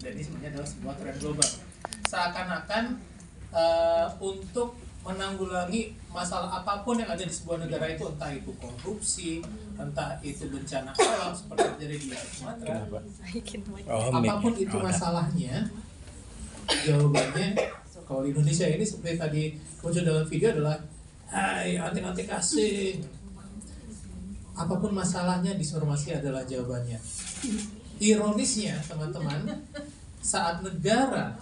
Dan ini sebenarnya adalah sebuah tren global. Seakan-akan untuk menanggulangi masalah apapun yang ada di sebuah negara itu, entah itu korupsi, entah itu bencana alam seperti yang terjadi di Sumatera, apapun itu masalahnya, jawabannya kalau di Indonesia ini seperti tadi muncul dalam video adalah hai antek-antek asing. Apapun masalahnya disinformasi adalah jawabannya. Ironisnya teman-teman, saat negara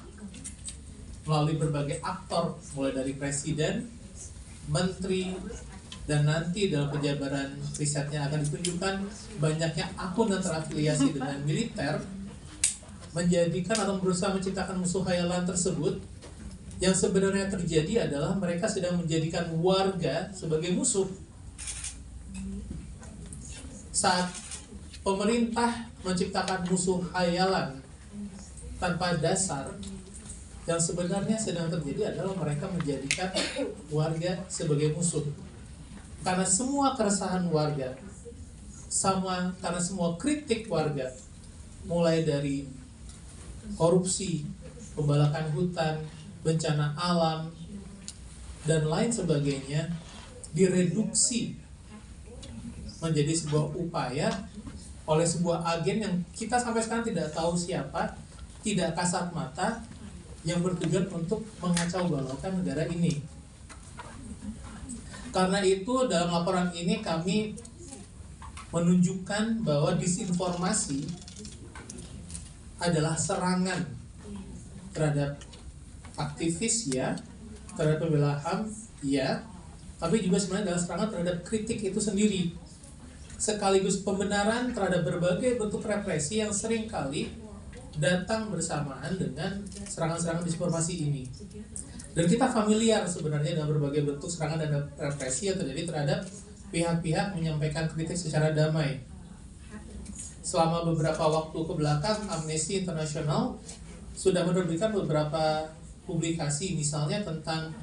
melalui berbagai aktor mulai dari presiden, menteri, dan nanti dalam penjabaran risetnya akan ditunjukkan banyaknya akun yang terafiliasi dengan militer, menjadikan atau berusaha menciptakan musuh khayalan tersebut. Yang sebenarnya terjadi adalah mereka sedang menjadikan warga sebagai musuh. Saat pemerintah menciptakan musuh khayalan tanpa dasar, yang sebenarnya sedang terjadi adalah mereka menjadikan warga sebagai musuh. Karena semua keresahan warga, karena semua kritik warga, mulai dari korupsi, pembalakan hutan, bencana alam, dan lain sebagainya, direduksi menjadi sebuah upaya oleh sebuah agen yang kita sampai sekarang tidak tahu siapa, tidak kasat mata, yang bertujuan untuk mengacau balaukan negara ini. Karena itu dalam laporan ini kami menunjukkan bahwa disinformasi adalah serangan terhadap aktivis ya, terhadap pembela HAM ya, tapi juga sebenarnya adalah serangan terhadap kritik itu sendiri, sekaligus pembenaran terhadap berbagai bentuk represi yang seringkali datang bersamaan dengan serangan-serangan disinformasi ini. Dan kita familiar sebenarnya dengan berbagai bentuk serangan dan represi yang terjadi terhadap pihak-pihak menyampaikan kritik secara damai. Selama beberapa waktu ke belakang, Amnesty International sudah menerbitkan beberapa publikasi, misalnya tentang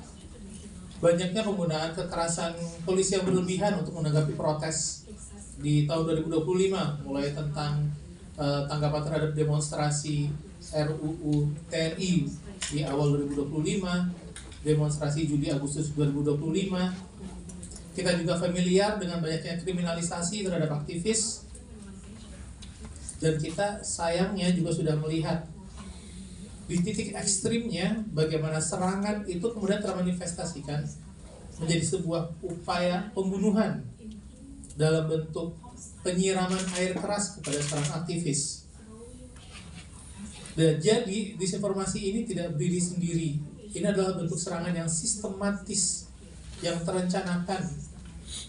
banyaknya penggunaan kekerasan polisi yang berlebihan untuk menanggapi protes di tahun 2025, mulai tentang tanggapan terhadap demonstrasi RUU TNI di awal 2025, demonstrasi Juli Agustus 2025. Kita juga familiar dengan banyaknya kriminalisasi terhadap aktivis, dan kita sayangnya juga sudah melihat di titik ekstrimnya bagaimana serangan itu kemudian termanifestasikan menjadi sebuah upaya pembunuhan dalam bentuk penyiraman air keras kepada seorang aktivis. Dan jadi disinformasi ini tidak berdiri sendiri. Ini adalah bentuk serangan yang sistematis, yang terencanakan,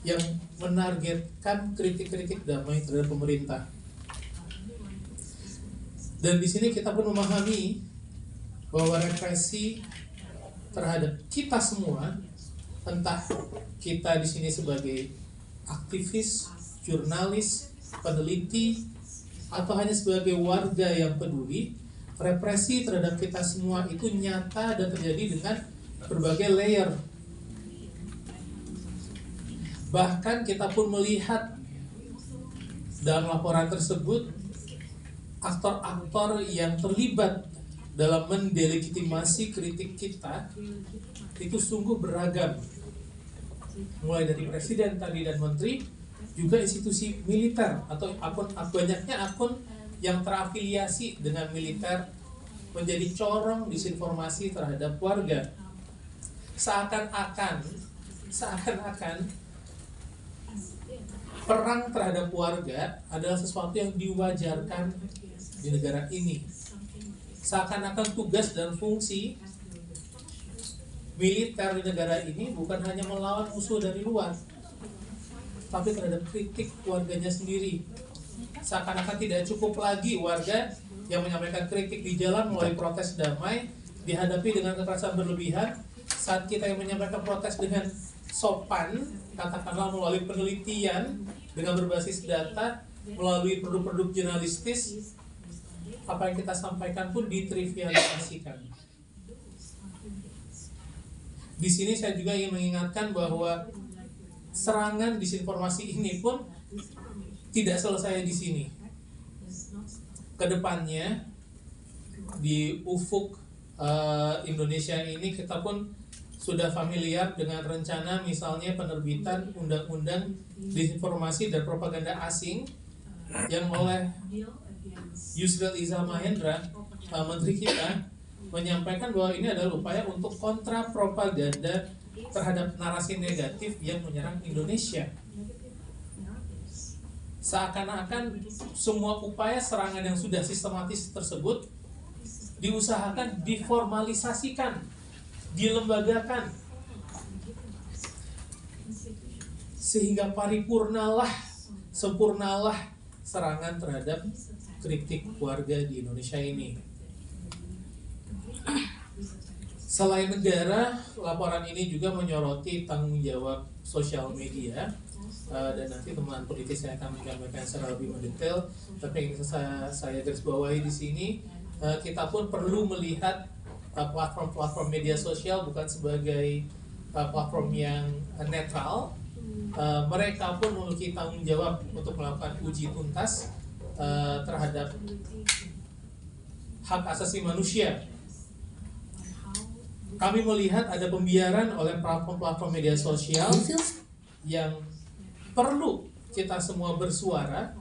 yang menargetkan kritik-kritik damai terhadap pemerintah. Dan di sini kita pun memahami bahwa represi terhadap kita semua, entah kita di sini sebagai aktivis, jurnalis, peneliti, atau hanya sebagai warga yang peduli, represi terhadap kita semua itu nyata dan terjadi dengan berbagai layer. Bahkan kita pun melihat dalam laporan tersebut aktor-aktor yang terlibat dalam mendelegitimasi kritik kita itu sungguh beragam, mulai dari presiden tadi dan menteri, juga institusi militer atau banyaknya akun yang terafiliasi dengan militer menjadi corong disinformasi terhadap warga. Seakan-akan perang terhadap warga adalah sesuatu yang diwajarkan di negara ini. Seakan-akan tugas dan fungsi militer di negara ini bukan hanya melawan musuh dari luar, tapi terhadap kritik warganya sendiri. Seakan-akan tidak cukup lagi warga yang menyampaikan kritik di jalan melalui protes damai dihadapi dengan kekerasan berlebihan, saat kita yang menyampaikan protes dengan sopan, katakanlah melalui penelitian dengan berbasis data, melalui produk-produk jurnalistis, apa yang kita sampaikan pun ditrivialisasikan. Di sini saya juga ingin mengingatkan bahwa serangan disinformasi ini pun tidak selesai di sini. Kedepannya di ufuk Indonesia ini kita pun sudah familiar dengan rencana misalnya penerbitan undang-undang disinformasi dan propaganda asing yang oleh Yusril Iza Mahendra, menteri kita, menyampaikan bahwa ini adalah upaya untuk kontra propaganda terhadap narasi negatif yang menyerang Indonesia. Seakan-akan semua upaya serangan yang sudah sistematis tersebut diusahakan diformalisasikan, dilembagakan, sehingga paripurnalah, sempurnalah serangan terhadap kritik warga di Indonesia ini. Selain negara, laporan ini juga menyoroti tanggung jawab sosial media, dan nanti teman politis saya akan menyampaikan secara lebih mendetail. Tapi yang saya garis bawahi di sini, kita pun perlu melihat platform-platform media sosial bukan sebagai platform yang netral. Mereka pun memiliki tanggung jawab untuk melakukan uji tuntas terhadap hak asasi manusia. Kami melihat ada pembiaran oleh platform-platform media sosial yang perlu kita semua bersuara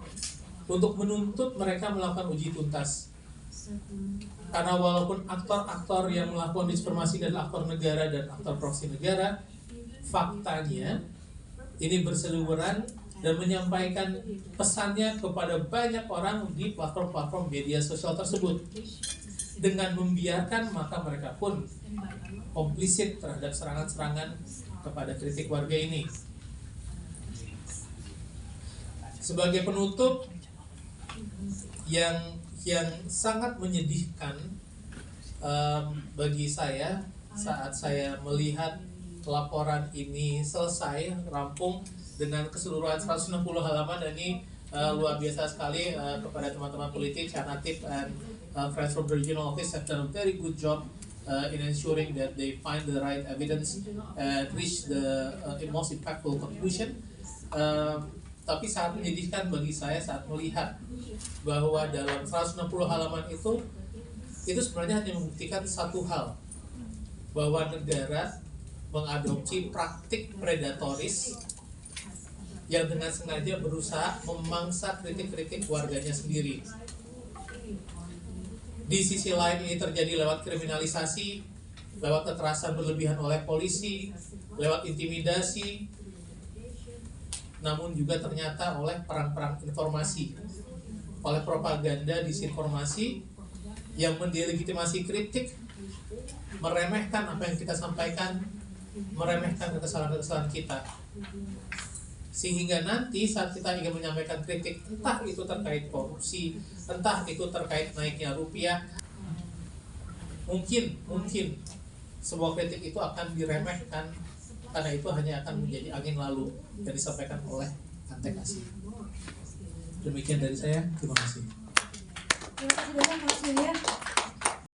untuk menuntut mereka melakukan uji tuntas. Karena walaupun aktor-aktor yang melakukan disinformasi adalah aktor negara dan aktor proksi negara, faktanya ini berseliweran dan menyampaikan pesannya kepada banyak orang di platform-platform media sosial tersebut. Dengan membiarkan, maka mereka pun komplisit terhadap serangan-serangan kepada kritik warga ini. Sebagai penutup, yang sangat menyedihkan bagi saya saat saya melihat laporan ini selesai, rampung dengan keseluruhan 160 halaman, dan ini luar biasa sekali. Kepada teman-teman politik, Chanatif and friends from the regional office have done a very good job in ensuring that they find the right evidence and reach the most impactful conclusion. Tapi sangat menyedihkan bagi saya saat melihat bahwa dalam 160 halaman itu sebenarnya hanya membuktikan satu hal, bahwa negara mengadopsi praktik predatoris yang dengan sengaja berusaha memangsa kritik-kritik warganya sendiri. Di sisi lain ini terjadi lewat kriminalisasi, lewat kekerasan berlebihan oleh polisi, lewat intimidasi, namun juga ternyata oleh perang-perang informasi, oleh propaganda disinformasi yang mendelegitimasi kritik, meremehkan apa yang kita sampaikan, meremehkan kesalahan-kesalahan kita. Sehingga nanti saat kita ingin menyampaikan kritik, entah itu terkait korupsi, entah itu terkait naiknya rupiah, mungkin sebuah kritik itu akan diremehkan, karena itu hanya akan menjadi angin lalu yang disampaikan oleh Antek Asih. Demikian dari saya, terima kasih. Terima kasih banyak Mas William.